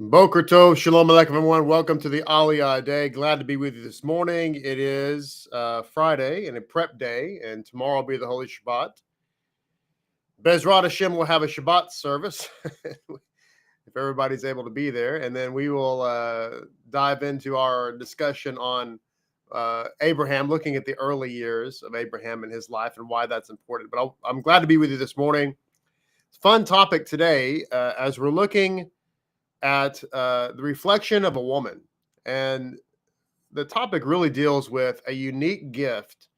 Boker Tov, Shalom Aleichem, everyone. Welcome to the Aliyah day. Glad to be with you this morning. It is Friday and a prep day, and tomorrow will be the Holy Shabbat. Bezrat HaShem will have a Shabbat service if everybody's able to be there, and then we will dive into our discussion on Abraham, looking at the early years of Abraham and his life and why that's important. But I'm glad to be with you this morning. It's a fun topic today as we're looking at the reflection of a woman. And the topic really deals with a unique gift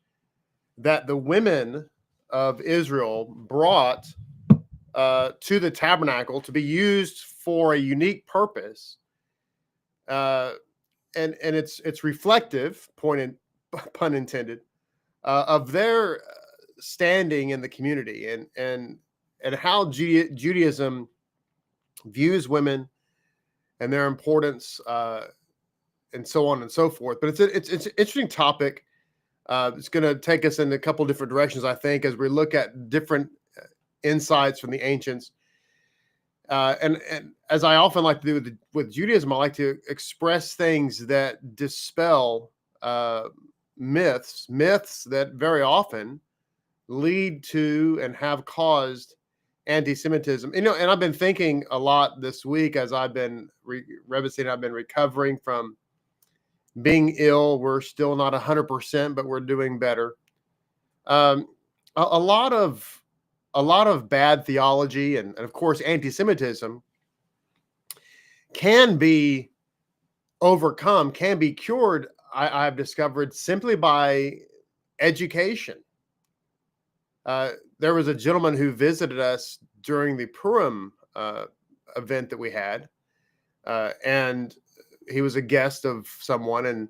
that the women of Israel brought to the tabernacle to be used for a unique purpose. And it's reflective, pun intended, of their standing in the community and how Judaism views women and their importance, and so on and so forth. But it's an interesting topic. It's going to take us in a couple different directions, I think, as we look at different insights from the ancients. And as I often like to do with Judaism, I like to express things that dispel myths that very often lead to and have caused anti-Semitism. And I've been thinking a lot this week as I've been I've been recovering from being ill. We're still not 100%, but we're doing better. A lot of bad theology and of course anti-Semitism can be overcome, can be cured. I've discovered simply by education. There was a gentleman who visited us during the Purim event that we had, and he was a guest of someone, and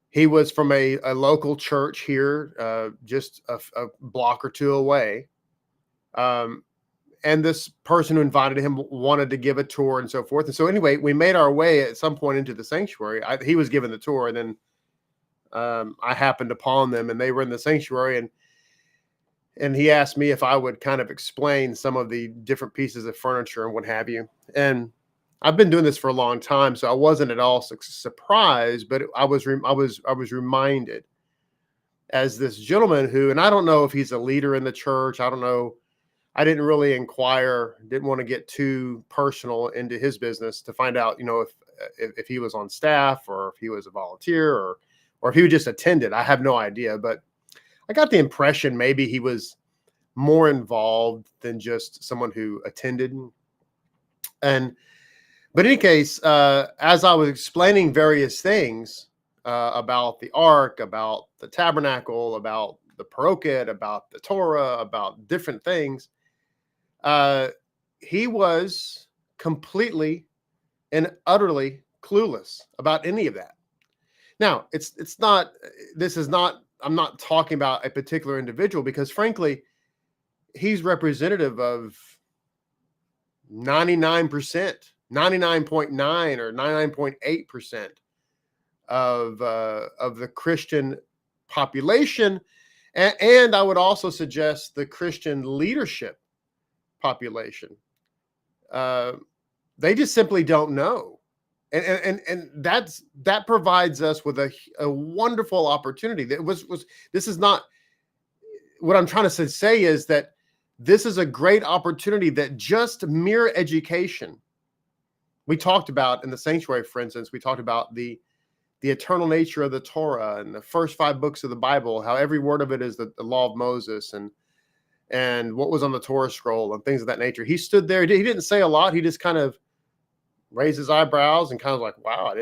he was from a local church here, just a block or two away. And this person who invited him wanted to give a tour and so forth. And so anyway, we made our way at some point into the sanctuary. He was given the tour, and then I happened upon them, and they were in the sanctuary, and he asked me if I would kind of explain some of the different pieces of furniture and what have you. And I've been doing this for a long time, so I wasn't at all surprised, but I was reminded as this gentleman who, and I don't know if he's a leader in the church. I don't know. I didn't really inquire, didn't want to get too personal into his business to find out, if he was on staff or if he was a volunteer or if he just attended. I have no idea, but I got the impression maybe he was more involved than just someone who attended. But in any case, as I was explaining various things about the ark, about the tabernacle, about the Parokhet, about the Torah, about different things, he was completely and utterly clueless about any of that. Now, I'm not talking about a particular individual because, frankly, he's representative of 99%, 99.9 or 99.8% of the Christian population. And I would also suggest the Christian leadership population. They just simply don't know. And that provides us with a wonderful opportunity. This is not what I'm trying to say is that this is a great opportunity that just mere education. We talked about in the sanctuary, for instance, we talked about the eternal nature of the Torah and the first 5 books of the Bible, how every word of it is the law of Moses and what was on the Torah scroll and things of that nature. He stood there. He didn't say a lot. He just kind of raised his eyebrows and kind of like, wow,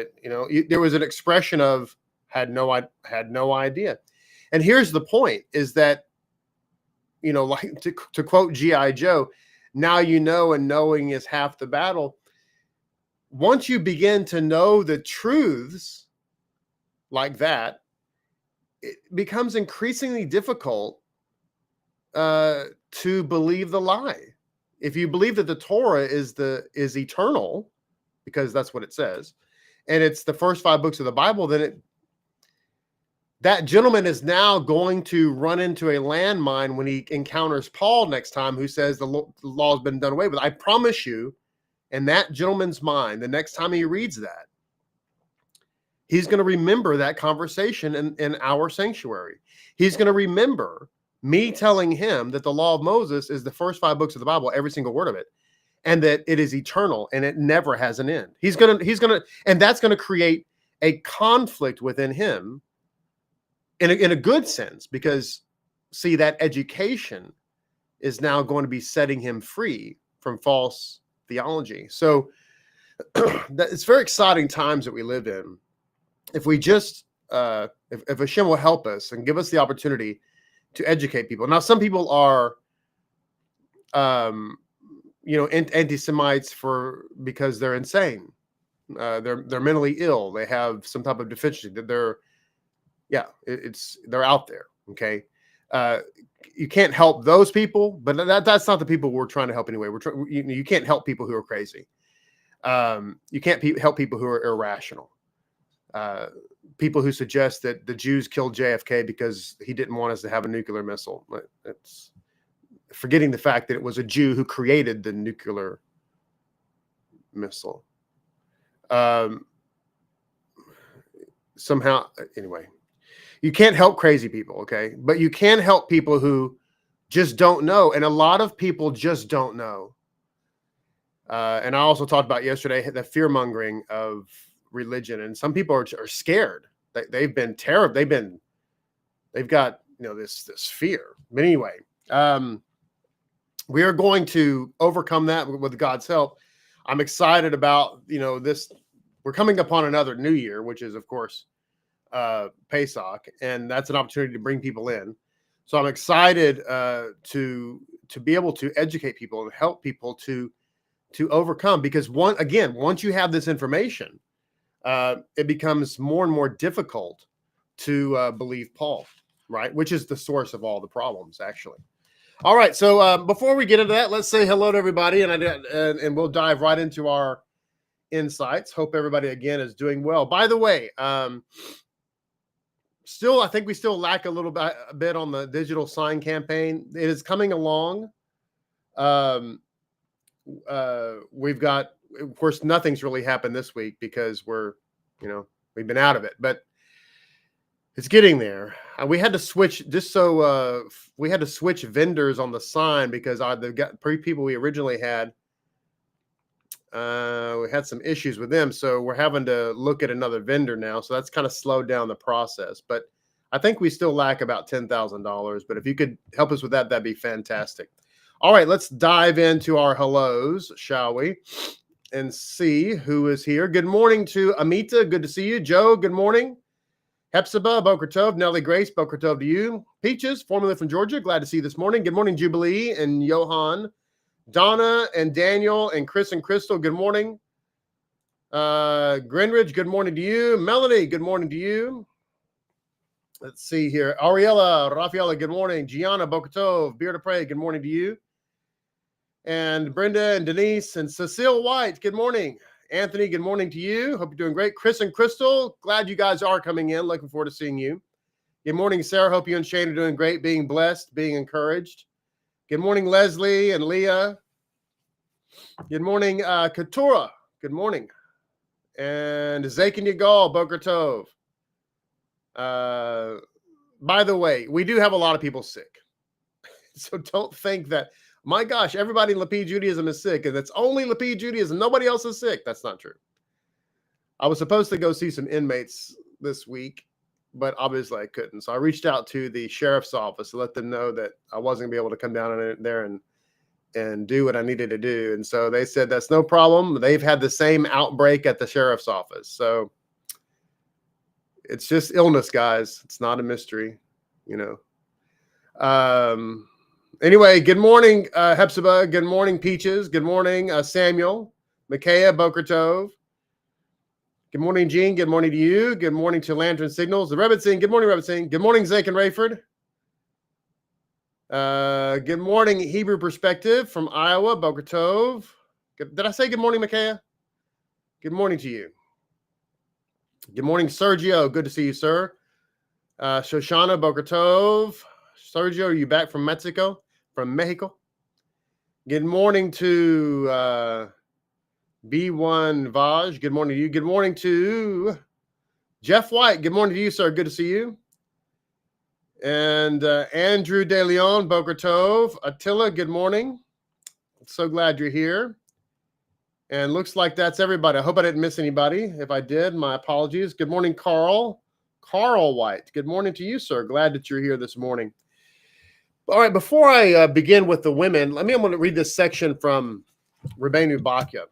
there was an expression of had no idea. And here's the point is that, like to quote G.I. Joe, now you know, and knowing is half the battle. Once you begin to know the truths like that, it becomes increasingly difficult to believe the lie. If you believe that the Torah is eternal, because that's what it says, and it's the first 5 books of the Bible, then that gentleman is now going to run into a landmine when he encounters Paul next time, who says the law has been done away with. I promise you, in that gentleman's mind, the next time he reads that, he's going to remember that conversation in our sanctuary. He's going to remember me telling him that the law of Moses is the first 5 books of the Bible, every single word of it, and that it is eternal and it never has an end. And that's going to create a conflict within him in a good sense, because see, that education is now going to be setting him free from false theology. So it's very exciting times that we live in. If we just, if HaShem will help us and give us the opportunity to educate people. Now, some people are, anti-Semites because they're insane. They're mentally ill. They have some type of deficiency that they're out there. Okay. You can't help those people, but that's not the people we're trying to help anyway. You can't help people who are crazy. You can't help people who are irrational. People who suggest that the Jews killed JFK because he didn't want us to have a nuclear missile. It's forgetting the fact that it was a Jew who created the nuclear missile. Somehow, anyway, you can't help crazy people, okay? But you can help people who just don't know. And a lot of people just don't know. And I also talked about yesterday the fear-mongering of religion, and some people are scared. They've been terrible. They've got this fear. But anyway, we are going to overcome that with God's help. I'm excited about this. We're coming upon another new year, which is of course Pesach, and that's an opportunity to bring people in. So I'm excited to be able to educate people and help people to overcome, because once you have this information, it becomes more and more difficult to believe Paul, right? Which is the source of all the problems, actually. All right. So before we get into that, let's say hello to everybody, and we'll dive right into our insights. Hope everybody again is doing well. By the way, I think we still lack a bit on the digital sign campaign. It is coming along. We've got, of course, nothing's really happened this week because we've been out of it, but it's getting there. We had to switch we had to switch vendors on the sign because the people we originally had, we had some issues with them. So we're having to look at another vendor now. So that's kind of slowed down the process, but I think we still lack about $10,000, but if you could help us with that, that'd be fantastic. All right, let's dive into our hellos, shall we? And see who is here. Good morning to Amita. Good to see you. Joe, good morning. Hepzibah, Boker Tov. Nellie Grace, Boker Tov to you. Peaches, formerly from Georgia. Glad to see you this morning. Good morning, Jubilee and Johan. Donna and Daniel and Chris and Crystal, good morning. Grinridge, good morning to you. Melanie, good morning to you. Let's see here. Ariella, Rafaela, good morning. Gianna, Boker Tov, Beard to Pray, good morning to you. And Brenda and Denise and Cecile White, good morning. Anthony, good morning to you. Hope you're doing great. Chris and Crystal, glad you guys are coming in. Looking forward to seeing you. Good morning, Sarah. Hope you and Shane are doing great, being blessed, being encouraged. Good morning, Leslie and Leah. Good morning, Keturah. Good morning. And Zakin Yagal, Boker Tov. By the way, we do have a lot of people sick. So don't think that, my gosh, everybody in Lapid Judaism is sick, and it's only Lapid Judaism. Nobody else is sick. That's not true. I was supposed to go see some inmates this week, but obviously I couldn't. So I reached out to the sheriff's office to let them know that I wasn't going to be able to come down in there and do what I needed to do. And so they said, that's no problem. They've had the same outbreak at the sheriff's office. So it's just illness, guys. It's not a mystery, Anyway, good morning, Hepzibah. Good morning, Peaches. Good morning, Samuel. Micaiah, Boker Tov. Good morning, Gene. Good morning to you. Good morning to Lantern Signals. The Rebbitzin. Good morning, Rebbitzin. Good morning, Zach and Rayford. Good morning, Hebrew Perspective from Iowa, Boker Tov. Did I say good morning, Micaiah? Good morning to you. Good morning, Sergio. Good to see you, sir. Shoshana, Boker Tov. Sergio, are you back from Mexico? From Mexico? Good morning to B1 Vaj, good morning to you. Good morning to Jeff White. Good morning to you, sir. Good to see you. And Andrew De Leon, Boker Tov. Attila, good morning. So glad you're here. And looks like that's everybody. I hope I didn't miss anybody. If I did, my apologies. Good morning, Carl. Carl White. Good morning to you, sir. Glad that you're here this morning. All right, before I begin with the women, I'm going to read this section from Rabbeinu Bachya.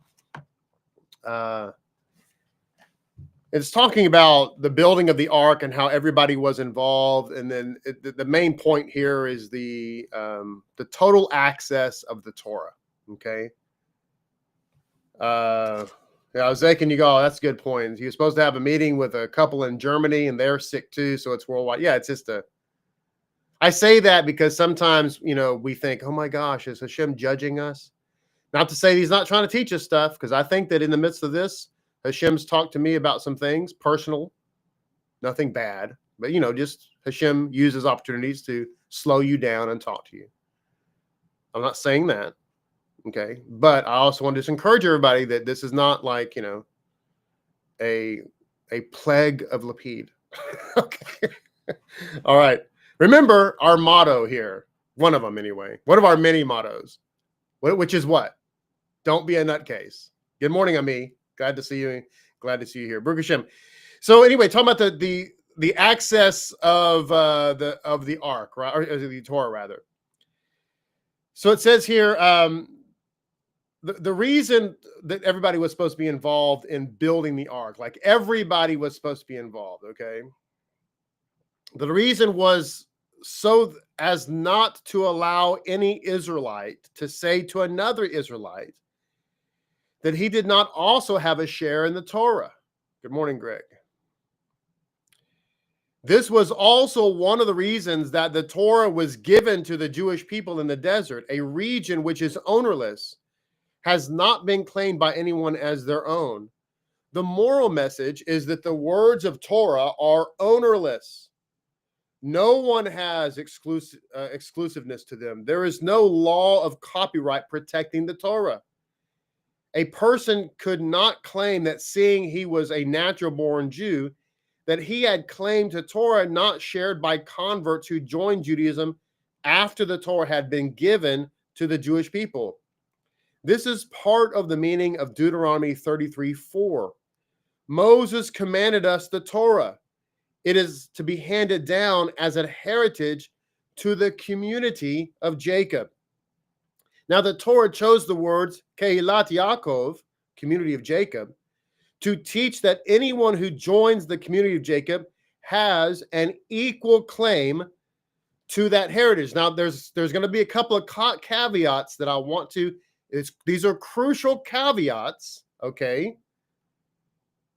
It's talking about the building of the ark and how everybody was involved, and then the main point here is the total access of the Torah. Okay. Yeah, Zach, and you go, oh, that's a good point. You're supposed to have a meeting with a couple in Germany, and they're sick too, so it's worldwide. Yeah, it's just I say that because sometimes we think, oh my gosh, is Hashem judging us? Not to say he's not trying to teach us stuff, because I think that in the midst of this, Hashem's talked to me about some things, personal, nothing bad, but just Hashem uses opportunities to slow you down and talk to you. I'm not saying that, okay? But I also want to just encourage everybody that this is not like, a plague of Lapid. Okay. All right. Remember our motto here, one of them anyway, one of our many mottos, which is what? Don't be a nutcase. Good morning, Ammi. Glad to see you. Glad to see you here. Baruch HaShem. So anyway, talking about the access of the ark, right? Or the Torah, rather. So it says here, the reason that everybody was supposed to be involved in building the ark, like everybody was supposed to be involved, okay? The reason was so as not to allow any Israelite to say to another Israelite that he did not also have a share in the Torah. Good morning, Greg. This was also one of the reasons that the Torah was given to the Jewish people in the desert, a region which is ownerless, has not been claimed by anyone as their own. The moral message is that the words of Torah are ownerless. No one has exclusiveness to them. There is no law of copyright protecting the Torah. A person could not claim that seeing he was a natural-born Jew, that he had claim to Torah not shared by converts who joined Judaism after the Torah had been given to the Jewish people. This is part of the meaning of Deuteronomy 33:4. Moses commanded us the Torah. It is to be handed down as a heritage to the community of Jacob. Now, the Torah chose the words Kehilat Yaakov, community of Jacob, to teach that anyone who joins the community of Jacob has an equal claim to that heritage. Now, there's going to be a couple of caveats that I want to. These are crucial caveats, okay?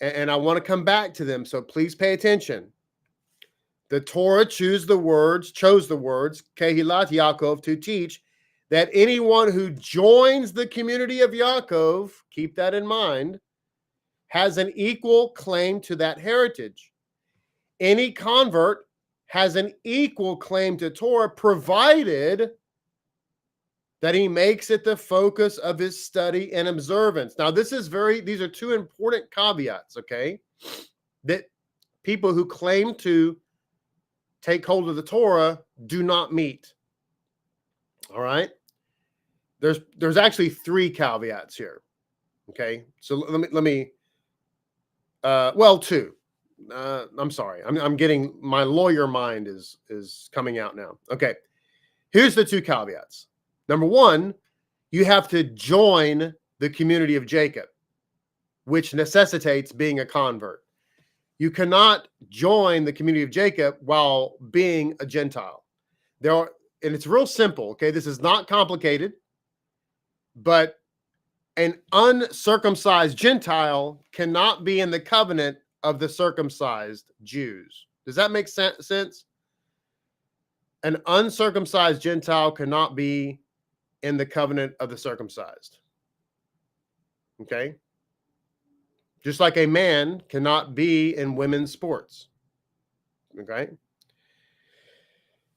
And I want to come back to them, so please pay attention. The Torah chose the words Kehilat Yaakov to teach that anyone who joins the community of Yaakov, keep that in mind, has an equal claim to that heritage. Any convert has an equal claim to Torah, provided that he makes it the focus of his study and observance. Now, these are two important caveats, okay, that people who claim to take hold of the Torah do not meet. All right. There's actually three caveats here. Okay. So let me two. I'm sorry. I'm getting, my lawyer mind is coming out now. Okay. Here's the two caveats. Number one, you have to join the community of Jacob, which necessitates being a convert. You cannot join the community of Jacob while being a Gentile. And it's real simple. Okay. This is not complicated. But an uncircumcised Gentile cannot be in the covenant of the circumcised Jews. Does that make sense? An uncircumcised Gentile cannot be in the covenant of the circumcised. Okay? Just like a man cannot be in women's sports. Okay?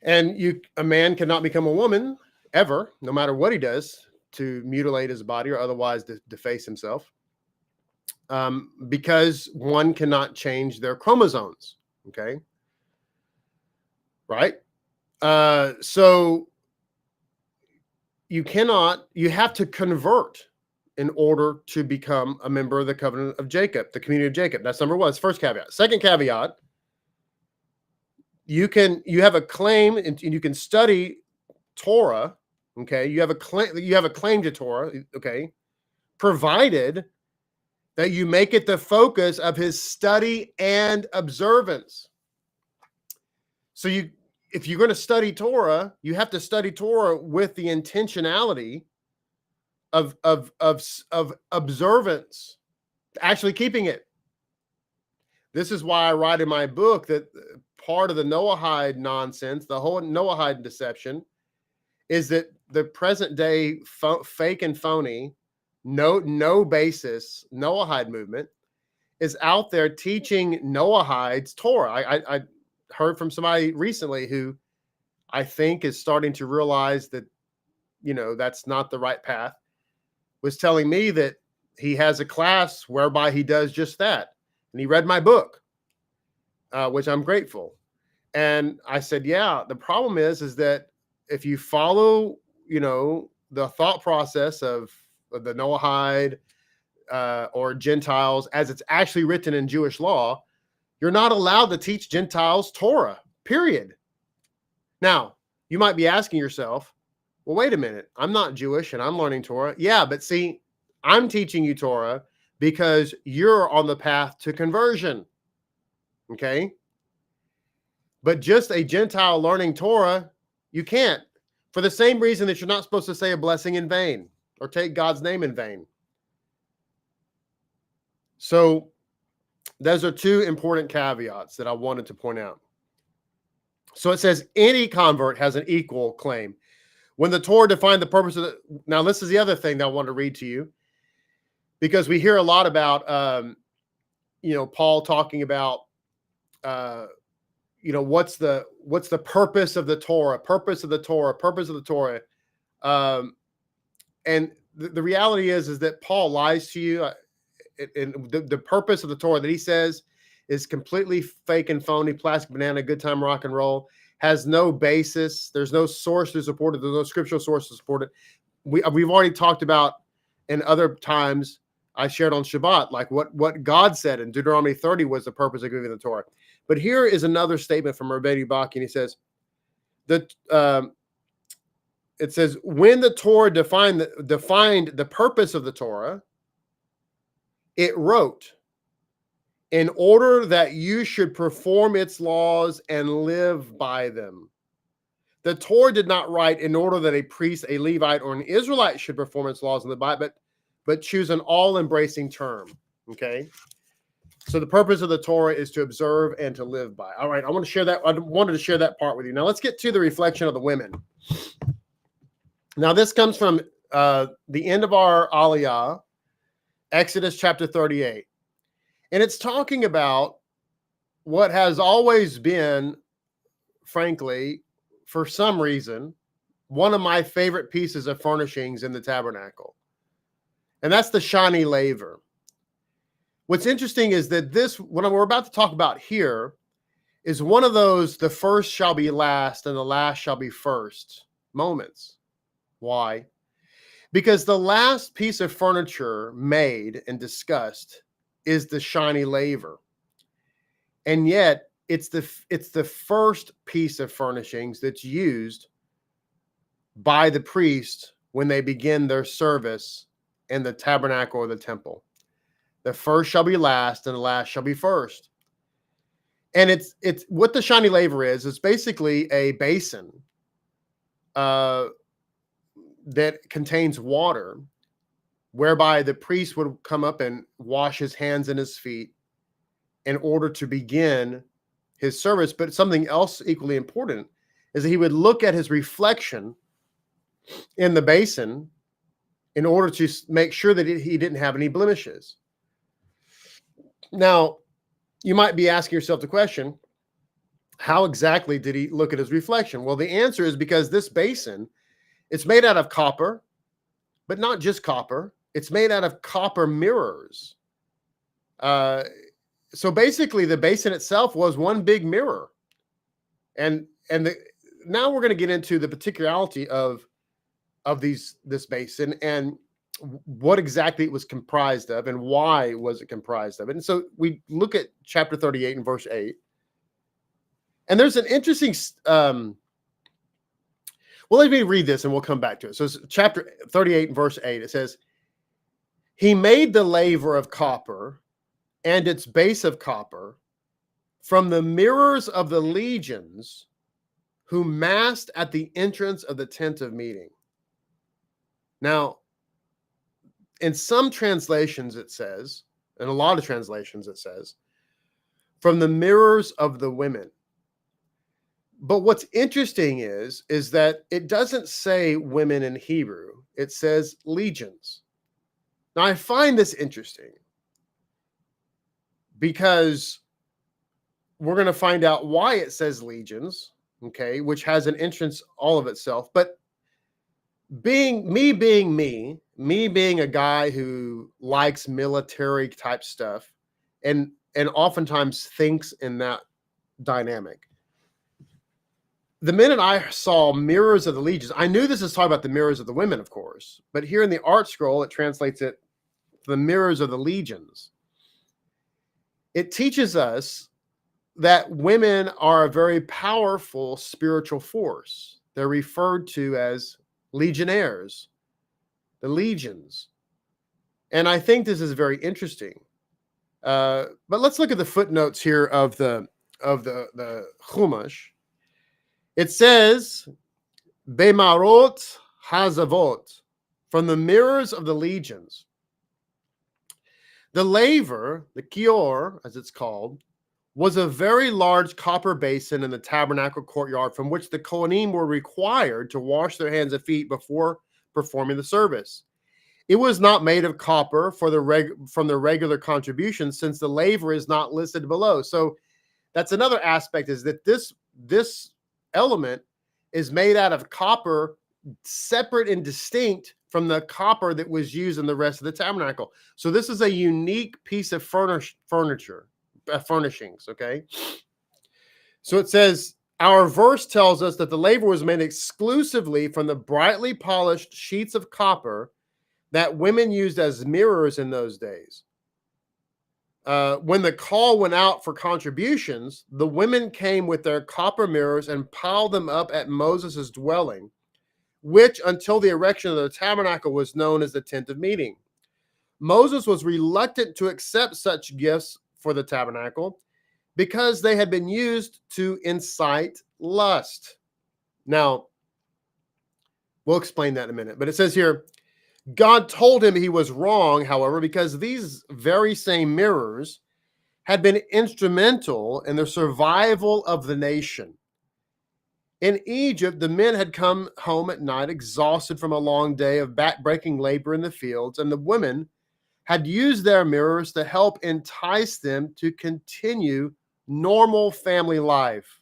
And a man cannot become a woman ever, no matter what he does, to mutilate his body or otherwise deface himself. because one cannot change their chromosomes. Okay. Right. So you have to convert in order to become a member of the covenant of Jacob, the community of Jacob. That's number one. That's first caveat. Second caveat, you have a claim and you can study Torah. Okay. You have a claim to Torah. Okay. Provided that you make it the focus of his study and observance. So if you're going to study Torah, you have to study Torah with the intentionality of observance, actually keeping it. This is why I write in my book that part of the Noahide nonsense, the whole Noahide deception, is that the present day fake and phony, no basis Noahide movement is out there teaching Noahides Torah. I heard from somebody recently who I think is starting to realize that, that's not the right path, was telling me that he has a class whereby he does just that. And he read my book, which I'm grateful. And I said, yeah, the problem is that if you follow, the thought process of the Noahide or Gentiles, as it's actually written in Jewish law, you're not allowed to teach Gentiles Torah, period. Now, you might be asking yourself, well, wait a minute. I'm not Jewish and I'm learning Torah. Yeah, but see, I'm teaching you Torah because you're on the path to conversion. Okay? But just a Gentile learning Torah, you can't. For the same reason that you're not supposed to say a blessing in vain or take God's name in vain. So those are two important caveats that I wanted to point out. So it says any convert has an equal claim. When the Torah defined the purpose of now this is the other thing that I want to read to you, because we hear a lot about, Paul talking about, what's the purpose of the Torah, purpose of the Torah. And the reality is that Paul lies to you. And the purpose of the Torah that he says is completely fake and phony, plastic banana, good time rock and roll, has no basis. There's no source to support it. There's no scriptural source to support it. We've already talked about in other times I shared on Shabbat, like what God said in Deuteronomy 30 was the purpose of giving the Torah. But here is another statement from Rabbeinu Bachya, and he says that it says when the Torah defined the purpose of the Torah, it wrote, in order that you should perform its laws and live by them. The Torah did not write in order that a priest, a Levite, or an Israelite should perform its laws and live by it, but choose an all-embracing term. Okay? So the purpose of the Torah is to observe and to live by. All right, I wanted to share that part with you. Now let's get to the reflection of the women. Now this comes from the end of our Aliyah, Exodus chapter 38. And it's talking about what has always been, frankly, for some reason, one of my favorite pieces of furnishings in the tabernacle. And that's the shani laver. What's interesting is that what we're about to talk about here is one of those, the first shall be last and the last shall be first moments. Why? Because the last piece of furniture made and discussed is the shiny laver. And yet it's the first piece of furnishings that's used by the priest when they begin their service in the tabernacle or the temple. The first shall be last and the last shall be first. And it's what the shiny laver is. It's basically a basin that contains water, whereby the priest would come up and wash his hands and his feet in order to begin his service. But something else equally important is that he would look at his reflection in the basin in order to make sure that he didn't have any blemishes. Now, you might be asking yourself the question, how exactly did he look at his reflection? Well, the answer is because this basin, it's made out of copper, but not just copper. It's made out of copper mirrors. So basically, the basin itself was one big mirror, and now we're going to get into the particularity of this basin and what exactly it was comprised of and why was it comprised of it. And so we look at chapter 38 and verse 8, and there's an interesting. Well, let me read this, and we'll come back to it. So it's chapter 38 and verse 8. It says, "He made the laver of copper and its base of copper from the mirrors of the legions who massed at the entrance of the tent of meeting." Now, in some translations it says, in a lot of translations it says, from the mirrors of the women. But what's interesting is that it doesn't say women in Hebrew. It says legions. Now, I find this interesting because we're going to find out why it says legions, okay, which has an entrance all of itself. But being a guy who likes military type stuff and oftentimes thinks in that dynamic, the minute I saw mirrors of the legions, I knew this is talking about the mirrors of the women, of course, but here in the art scroll, it translates it the mirrors of the legions. It teaches us that women are a very powerful spiritual force. They're referred to as legionnaires, the legions. And I think this is very interesting. But let's look at the footnotes here of the Chumash. It says, Bemarot Hazavot, from the mirrors of the legions. The laver, the kior, as it's called, was a very large copper basin in the tabernacle courtyard from which the Kohanim were required to wash their hands and feet before performing the service. It was not made of copper from the regular contributions, since the laver is not listed below. So that's another aspect, is that this element is made out of copper, separate and distinct from the copper that was used in the rest of the tabernacle. So this is a unique piece of furnishings, okay? So it says, our verse tells us that the laver was made exclusively from the brightly polished sheets of copper that women used as mirrors in those days. When the call went out for contributions, the women came with their copper mirrors and piled them up at Moses' dwelling, which until the erection of the tabernacle was known as the tent of meeting. Moses was reluctant to accept such gifts for the tabernacle because they had been used to incite lust. Now, we'll explain that in a minute, but it says here, God told him he was wrong, however, because these very same mirrors had been instrumental in the survival of the nation. In Egypt, the men had come home at night exhausted from a long day of back-breaking labor in the fields, and the women had used their mirrors to help entice them to continue normal family life.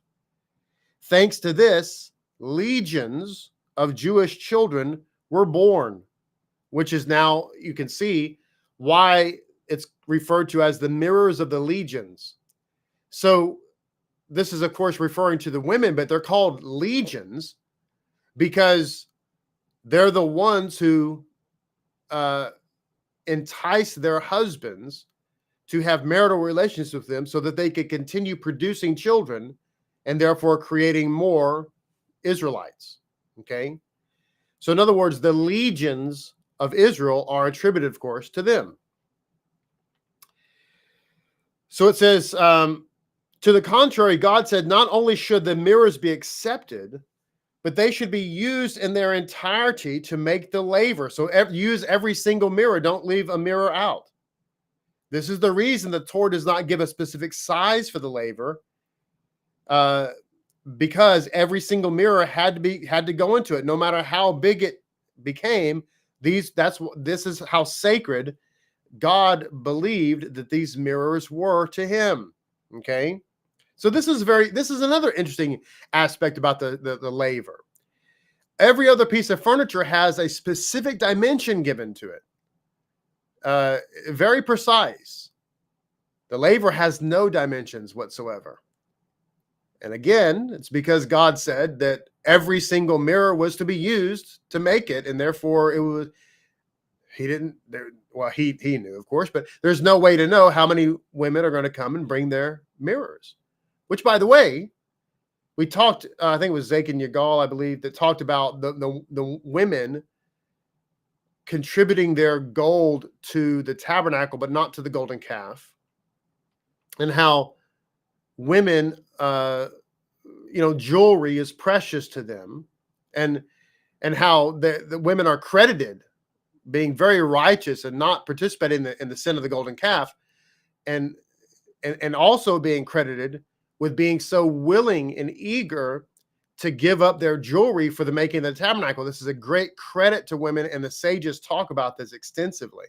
Thanks to this, legions of Jewish children were born, which is now, you can see why it's referred to as the mirrors of the legions. So this is, of course, referring to the women, but they're called legions because they're the ones who entice their husbands to have marital relations with them so that they could continue producing children and therefore creating more Israelites. Okay? So in other words, the legions of Israel are attributed, of course, to them. So it says, to the contrary, God said, not only should the mirrors be accepted, but they should be used in their entirety to make the laver. So use every single mirror. Don't leave a mirror out. This is the reason the Torah does not give a specific size for the laver, because every single mirror had to go into it, no matter how big it became. This is how sacred God believed that these mirrors were to him. Okay, so this is another interesting aspect about the laver. Every other piece of furniture has a specific dimension given to it, very precise. The laver has no dimensions whatsoever. And again, it's because God said that every single mirror was to be used to make it, and therefore it was. He didn't. Well, he knew, of course, but there's no way to know how many women are going to come and bring their mirrors. Which, by the way, we talked. I think it was Zake and Yagal, I believe, that talked about the women contributing their gold to the tabernacle, but not to the golden calf, and how women, jewelry is precious to them, and how the women are credited being very righteous and not participating in the sin of the golden calf, and also being credited with being so willing and eager to give up their jewelry for the making of the tabernacle. This is a great credit to women, and the sages talk about this extensively.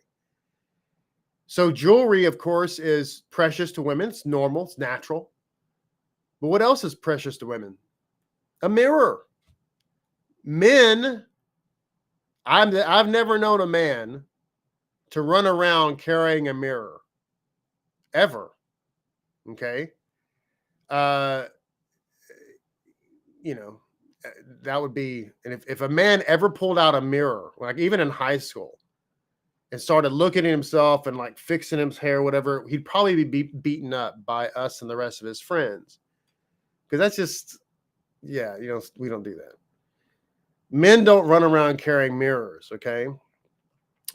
So jewelry, of course, is precious to women. It's normal, it's natural. But what else is precious to women? A mirror. Men, I've never known a man to run around carrying a mirror, ever. Okay? That would be, and if a man ever pulled out a mirror, like even in high school, and started looking at himself and like fixing his hair, whatever, he'd probably be beaten up by us and the rest of his friends. Because that's just, we don't do that. Men don't run around carrying mirrors, okay?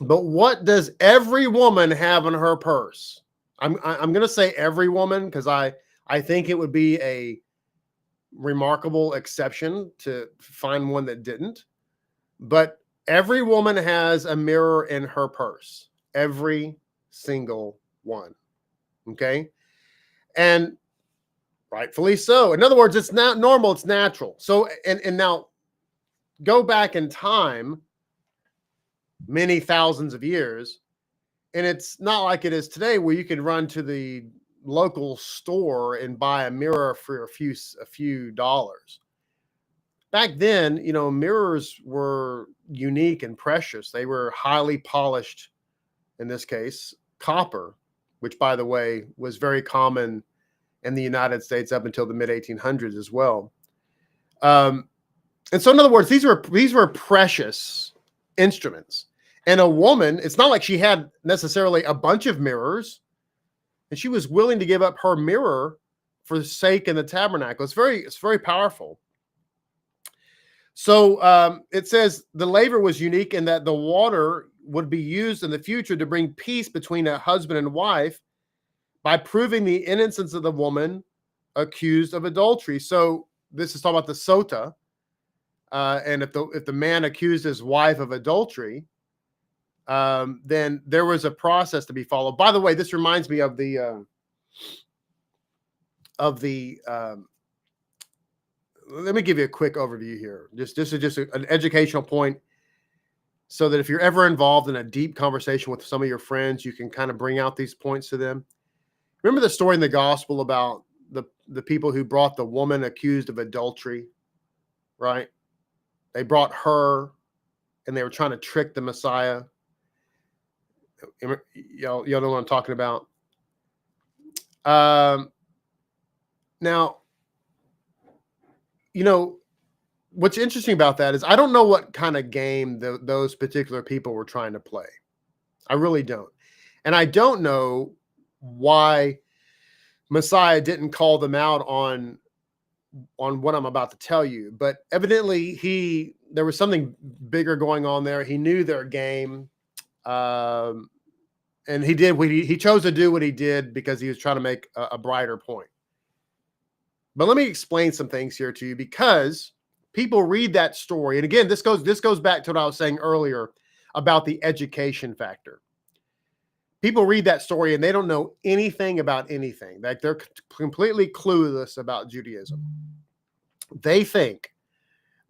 But what does every woman have in her purse? I'm going to say every woman, because I think it would be a remarkable exception to find one that didn't. But every woman has a mirror in her purse. Every single one. Okay? And rightfully so. In other words, it's not normal, it's natural. So, and now go back in time many thousands of years, and it's not like it is today where you can run to the local store and buy a mirror for a few dollars. Back then, mirrors were unique and precious. They were highly polished, in this case, copper, which, by the way, was very common in the United States up until the mid-1800s as well. And so, in other words, these were precious instruments. And a woman, it's not like she had necessarily a bunch of mirrors, and she was willing to give up her mirror for the sake in the tabernacle. It's very powerful. So it says the laver was unique in that the water would be used in the future to bring peace between a husband and wife by proving the innocence of the woman accused of adultery. So this is talking about the sota. And if the man accused his wife of adultery, then there was a process to be followed. By the way, this reminds me of the let me give you a quick overview here. Just an educational point, so that if you're ever involved in a deep conversation with some of your friends, you can kind of bring out these points to them. Remember the story in the gospel about the people who brought the woman accused of adultery, right? They brought her, and they were trying to trick the Messiah. Y'all know what I'm talking about. Now, what's interesting about that is I don't know what kind of game those particular people were trying to play. I really don't. And I don't know why Messiah didn't call them out on what I'm about to tell you. But evidently there was something bigger going on there. He knew their game. And he chose to do what he did because he was trying to make a brighter point. But let me explain some things here to you, because people read that story. And again, this goes back to what I was saying earlier about the education factor. People read that story and they don't know anything about anything. Like, they're completely clueless about Judaism. They think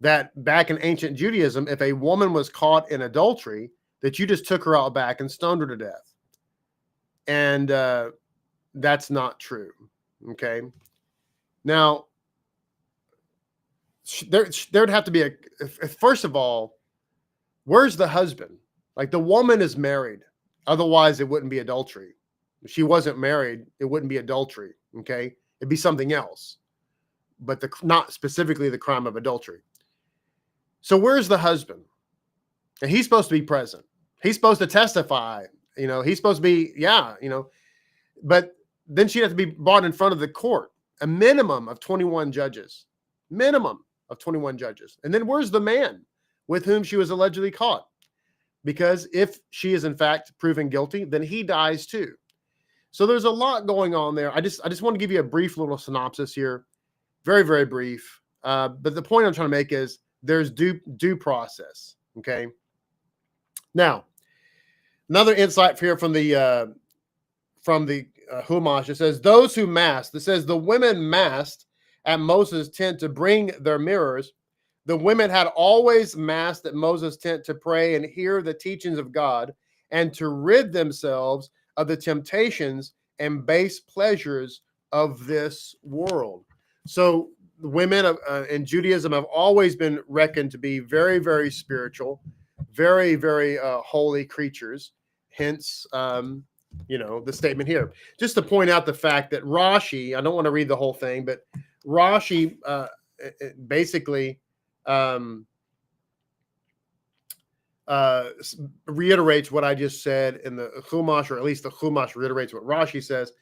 that back in ancient Judaism, if a woman was caught in adultery, that you just took her out back and stoned her to death. And that's not true. Okay. Now, there'd have to be first of all, where's the husband? Like, the woman is married. Otherwise, it wouldn't be adultery. If she wasn't married, it wouldn't be adultery. Okay. It'd be something else, but not specifically the crime of adultery. So where's the husband? And he's supposed to be present. He's supposed to testify. He's supposed to be, but then she'd have to be brought in front of the court, a minimum of 21 judges, And then where's the man with whom she was allegedly caught? Because if she is in fact proven guilty, then he dies too. So there's a lot going on there. I just want to give you a brief little synopsis here. Very, very brief. But the point I'm trying to make is there's due process. Okay. Now, another insight here from the Chumash. It says those who masked. It says the women masked at Moses' tent to bring their mirrors. The women had always masked at Moses' tent to pray and hear the teachings of God and to rid themselves of the temptations and base pleasures of this world. So the women in Judaism have always been reckoned to be very, very spiritual, very, very holy creatures. Hence, the statement here. Just to point out the fact that Rashi, I don't want to read the whole thing, but Rashi basically reiterates what I just said in the Chumash, or at least the Chumash reiterates what Rashi says.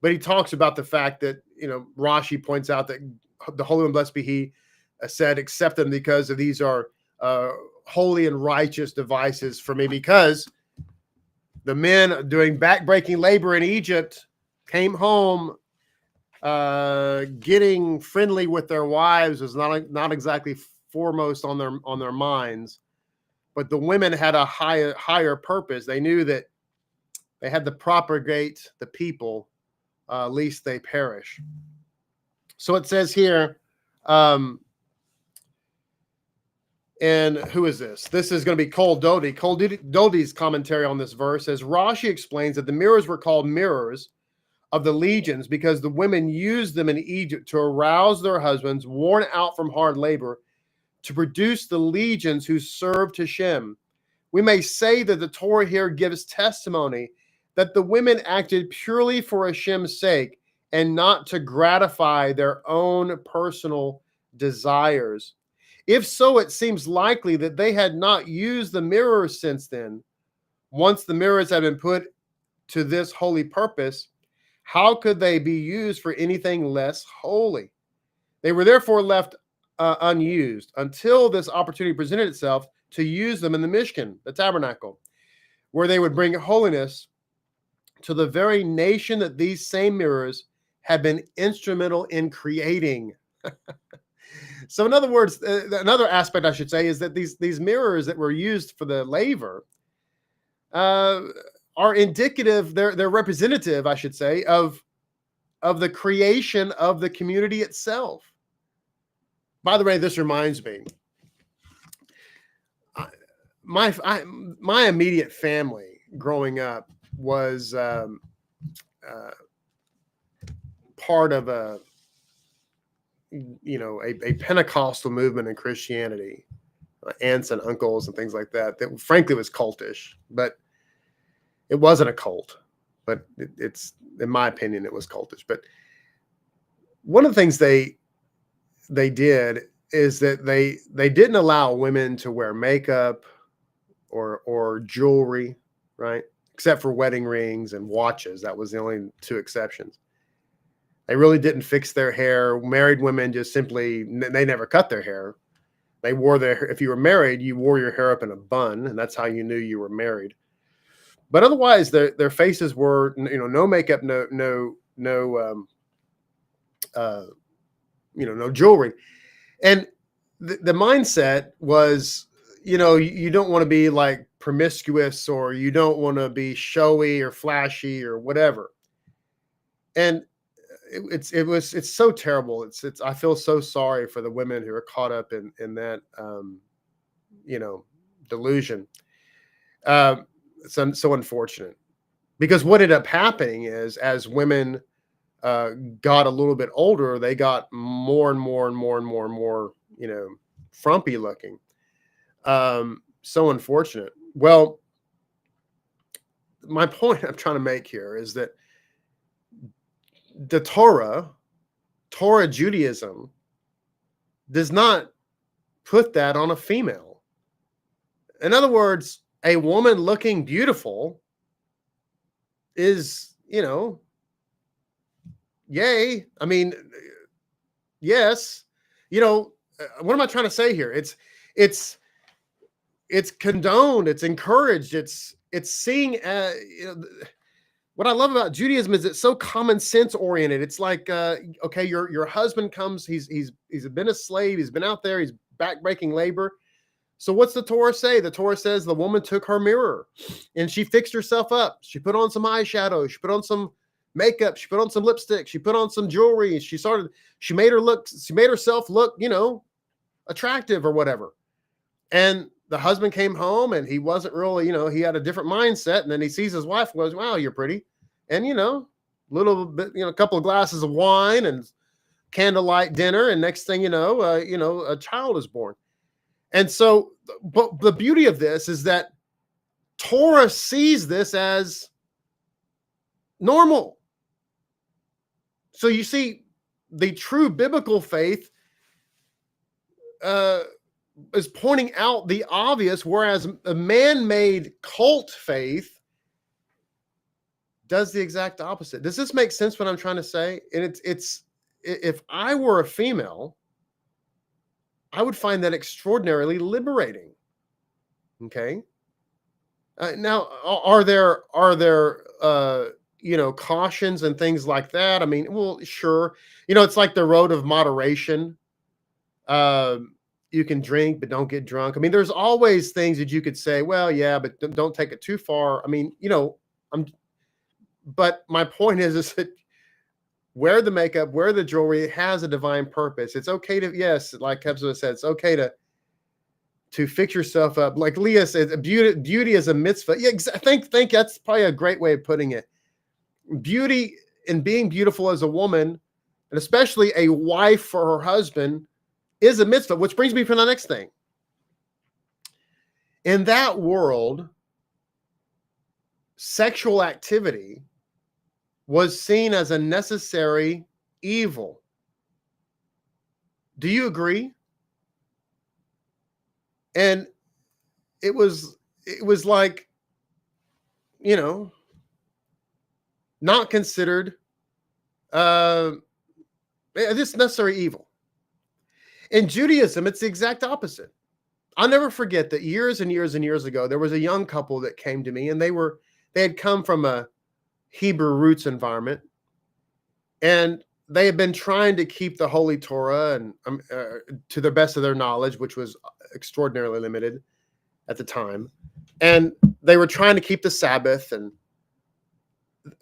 But he talks about the fact that, Rashi points out that the Holy and Blessed be He said, accept them because these are holy and righteous devices for me, because the men doing backbreaking labor in Egypt came home getting friendly with their wives was not exactly foremost on their minds, but the women had a higher purpose. They knew that they had to propagate the people, lest they perish. So it says here, and who is this? This is going to be Kol Dodi. Kol Dodi's commentary on this verse says, Rashi explains that the mirrors were called mirrors of the legions because the women used them in Egypt to arouse their husbands, worn out from hard labor, to produce the legions who served HaShem. We may say that the Torah here gives testimony that the women acted purely for Hashem's sake and not to gratify their own personal desires. If so, it seems likely that they had not used the mirrors since then. Once the mirrors had been put to this holy purpose, how could they be used for anything less holy? They were therefore left unused until this opportunity presented itself to use them in the Mishkan, the Tabernacle, where they would bring holiness to the very nation that these same mirrors had been instrumental in creating. So in other words, another aspect I should say is that these mirrors that were used for the laver are indicative, they're representative, I should say, of the creation of the community itself. By the way, this reminds me, my immediate family growing up was part of a Pentecostal movement in Christianity, aunts and uncles and things like that frankly was cultish, but it wasn't a cult, but it's, in my opinion, it was cultish. But one of the things they did is that they didn't allow women to wear makeup or jewelry, right? Except for wedding rings and watches. That was the only two exceptions. They really didn't fix their hair. Married women just simply, they never cut their hair. They wore their, if you were married, you wore your hair up in a bun, and that's how you knew you were married. But otherwise, their faces were, no makeup, no jewelry. And the mindset was, you don't want to be like promiscuous, or you don't want to be showy or flashy or whatever. And it's so terrible. It's I feel so sorry for the women who are caught up in that delusion. It's so unfortunate, because what ended up happening is, as women got a little bit older, they got more and more frumpy looking. So unfortunate. Well, my point I'm trying to make here is that the Torah Judaism does not put that on a female. In other words, a woman looking beautiful is, yay. I mean, yes. What am I trying to say here? It's condoned. It's encouraged. It's seeing. What I love about Judaism is it's so common sense oriented. It's like, okay, your husband comes. He's been a slave. He's been out there. He's backbreaking labor. So what's the Torah say? The Torah says the woman took her mirror and she fixed herself up. She put on some eyeshadow. She put on some makeup. She put on some lipstick. She put on some jewelry. She made herself look, attractive or whatever. And the husband came home and he wasn't really, he had a different mindset. And then he sees his wife and goes, wow, you're pretty. And, little bit, a couple of glasses of wine and candlelight dinner. And next thing you know, a child is born. And so, but the beauty of this is that Torah sees this as normal. So you see, the true biblical faith is pointing out the obvious, whereas a man-made cult faith does the exact opposite. Does this make sense what I'm trying to say? And it's if I were a female, I would find that extraordinarily liberating. Okay. Now, are there cautions and things like that? I mean, well, sure. It's like the road of moderation. You can drink, but don't get drunk. I mean, there's always things that you could say, well, yeah, but don't take it too far. I mean, but my point is that wear the makeup, wear the jewelry. It has a divine purpose. It's okay to, yes, like Kepzah said, it's okay to fix yourself up. Like Leah said, beauty is a mitzvah. Yeah, I think that's probably a great way of putting it. Beauty and being beautiful as a woman, and especially a wife for her husband, is a mitzvah, which brings me to the next thing. In that world, sexual activity was seen as a necessary evil. Do you agree? And it was like, not considered this necessary evil. In Judaism, it's the exact opposite. I'll never forget that years and years and years ago, there was a young couple that came to me, and they had come from a Hebrew roots environment, and they had been trying to keep the Holy Torah and to the best of their knowledge, which was extraordinarily limited at the time. And they were trying to keep the Sabbath, and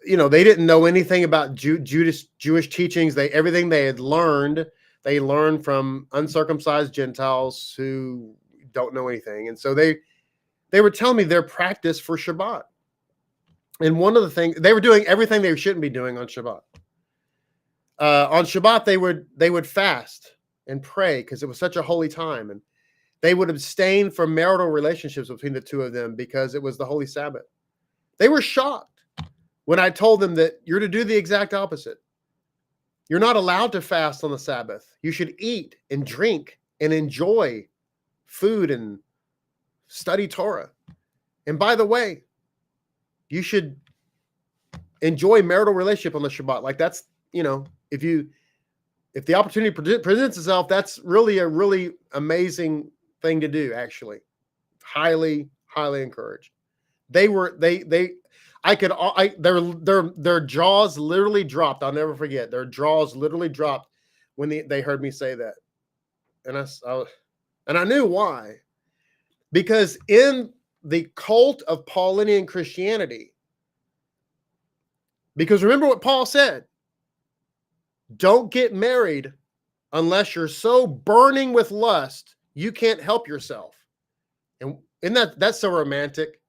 they didn't know anything about Jewish teachings. Everything they had learned, they learned from uncircumcised Gentiles who don't know anything. And so they were telling me their practice for Shabbat. And one of the things, they were doing everything they shouldn't be doing on Shabbat. On Shabbat, they would fast and pray because it was such a holy time. And they would abstain from marital relationships between the two of them because it was the holy Sabbath. They were shocked when I told them that you're to do the exact opposite. You're not allowed to fast on the Sabbath. You should eat and drink and enjoy food and study Torah. And by the way, you should enjoy marital relationship on the Shabbat. Like that's, if the opportunity presents itself, that's really a really amazing thing to do. Actually, highly, highly encouraged. Their jaws literally dropped. I'll never forget. Their jaws literally dropped when they heard me say that. And I knew why. Because in the cult of Paulinian Christianity, because remember what Paul said, don't get married unless you're so burning with lust, you can't help yourself. And that's so romantic.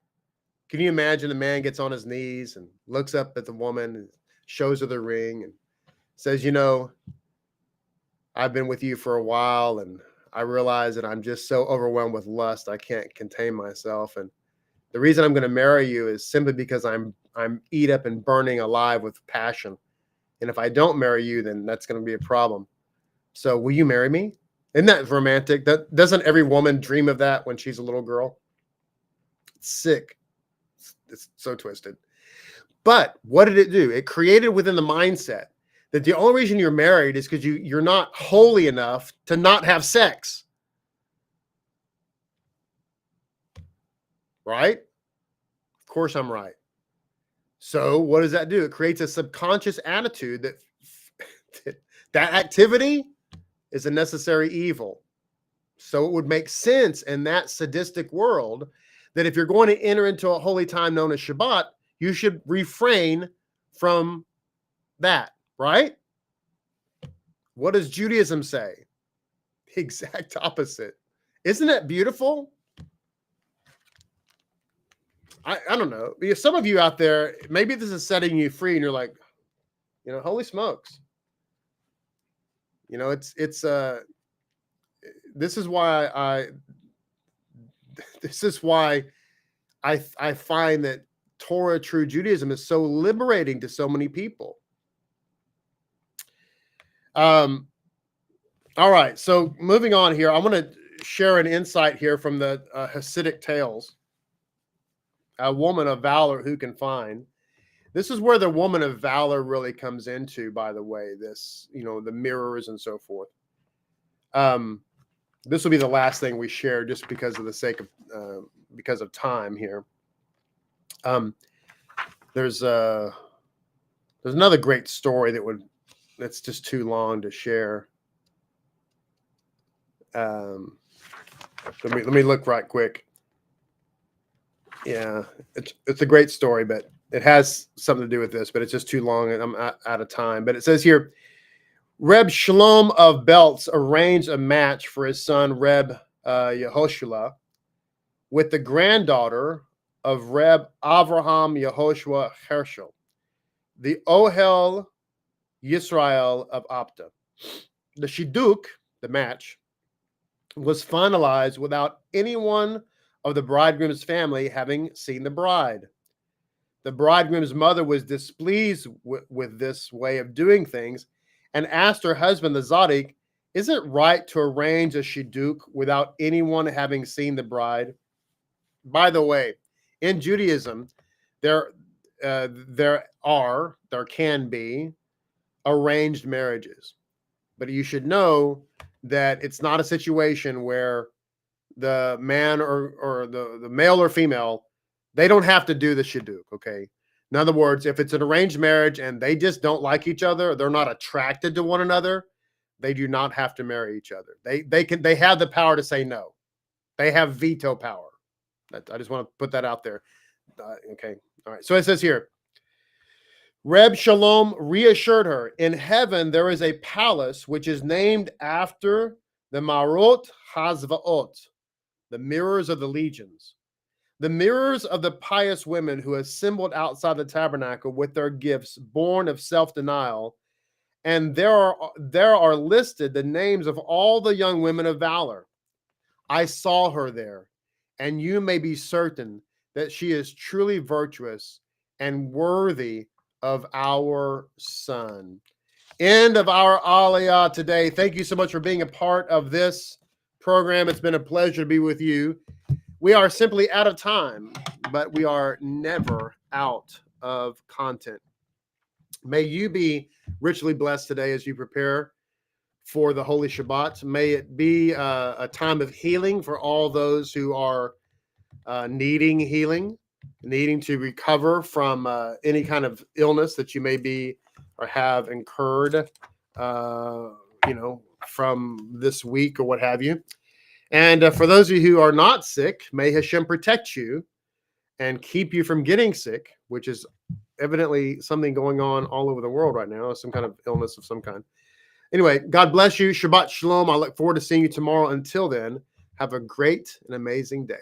Can you imagine a man gets on his knees and looks up at the woman and shows her the ring and says, I've been with you for a while and I realize that I'm just so overwhelmed with lust, I can't contain myself. And the reason I'm going to marry you is simply because I'm eat up and burning alive with passion. And if I don't marry you, then that's going to be a problem. So will you marry me? Isn't that romantic? Doesn't every woman dream of that when she's a little girl? It's sick. It's so twisted. But what did it do? It created within the mindset that the only reason you're married is because you're not holy enough to not have sex. Right? Of course I'm right. So what does that do? It creates a subconscious attitude that activity is a necessary evil. So it would make sense in that sadistic world that if you're going to enter into a holy time known as Shabbat, you should refrain from that, right? What does Judaism say? The exact opposite. Isn't that beautiful? I don't know. Some of you out there, maybe this is setting you free and you're like, holy smokes. This is why I find that Torah-true Judaism is so liberating to so many people. All right. So moving on here, I want to share an insight here from the Hasidic tales. A woman of valor who can find. This is where the woman of valor really comes into, by the way, this, the mirrors and so forth. This will be the last thing we share just because of the sake of, because of time here. There's another great story that's just too long to share. Let me look right quick. Yeah, it's a great story, but it has something to do with this, but it's just too long and I'm out of time. But it says here, Reb Shalom of Belz arranged a match for his son, Reb Yehoshua, with the granddaughter of Reb Avraham Yehoshua Herschel, the Ohel Yisrael of Apta. The shidduch, the match, was finalized without anyone of the bridegroom's family having seen the bride. The bridegroom's mother was displeased with this way of doing things and asked her husband, the Zaddik, is it right to arrange a shidduch without anyone having seen the bride? By the way, in Judaism, there can be arranged marriages, but you should know that it's not a situation where the man or the male or female, they don't have to do the shidduch, okay? In other words, if it's an arranged marriage and they just don't like each other, they're not attracted to one another, they do not have to marry each other. They have the power to say no. They have veto power. I just want to put that out there. Okay. All right. So it says here, Reb Shalom reassured her, in heaven there is a palace which is named after the Marot Hazvaot, the mirrors of the legions, the mirrors of the pious women who assembled outside the tabernacle with their gifts born of self-denial. And there are listed the names of all the young women of valor. I saw her there, and you may be certain that she is truly virtuous and worthy of our son. End of our Aliyah today. Thank you so much for being a part of this program. It's been a pleasure to be with you. We are simply out of time, but we are never out of content. May you be richly blessed today as you prepare for the Holy Shabbat. May it be a time of healing for all those who are needing healing, needing to recover from any kind of illness that you may be or have incurred, from this week or what have you. And for those of you who are not sick, may HaShem protect you and keep you from getting sick, which is evidently something going on all over the world right now, some kind of illness of some kind. Anyway, God bless you. Shabbat Shalom. I look forward to seeing you tomorrow. Until then, have a great and amazing day.